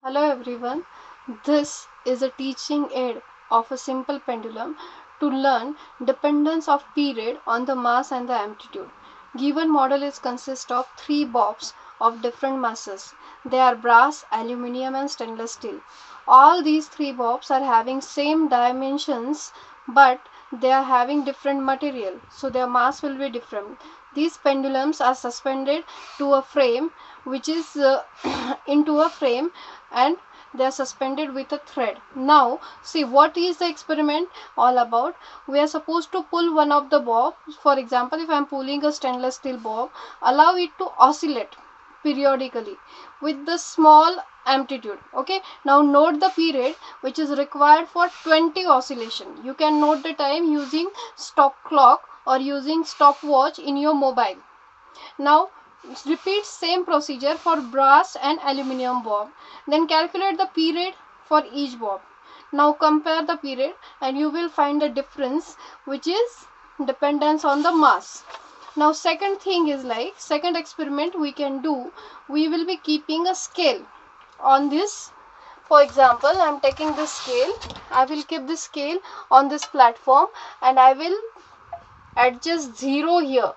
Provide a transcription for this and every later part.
Hello everyone, this is a teaching aid of a simple pendulum to learn dependence of period on the mass and the amplitude. Given model is consist of three bobs of different masses. They are brass, aluminium and stainless steel. All these three bobs are having same dimensions but they are having different material, so their mass will be different. These pendulums are suspended to a frame which is into a frame, and they are suspended with a thread. Now see what is the experiment all about. We are supposed to pull one of the bob. For example, if I am pulling a stainless steel bob, allow it to oscillate periodically with the small amplitude. Okay, now note the period which is required for 20 oscillation. You can note the time using stop clock or using stopwatch in your mobile. Now repeat same procedure for brass and aluminium bob. Then calculate the period for each bob. Now compare the period and you will find the difference, which is dependence on the mass. Now second thing is like second experiment we can do. We will be keeping a scale on this. For example, I am taking this scale. I will keep this scale on this platform and I will adjust 0 here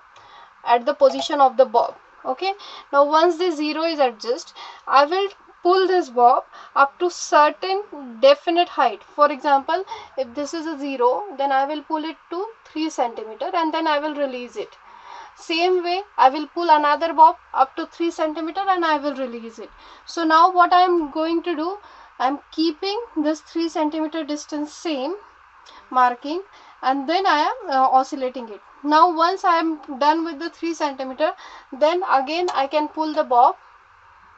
at the position of the bob. Okay, now once the 0 is adjusted, I will pull this bob up to certain definite height. For example, if this is a 0, then I will pull it to 3 centimeter and then I will release it. Same way I will pull another bob up to 3 centimeter and I will release it. So now what I am going to do, I am keeping this 3 centimeter distance same marking, and then I am oscillating it. Now once I am done with the 3 centimeter, then again I can pull the bob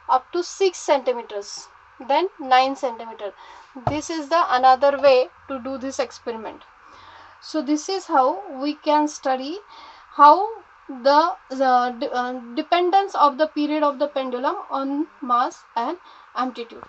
up to 6 centimeters, then 9 centimeter. This is the another way to do this experiment. So this is how we can study how the dependence of the period of the pendulum on mass and amplitude.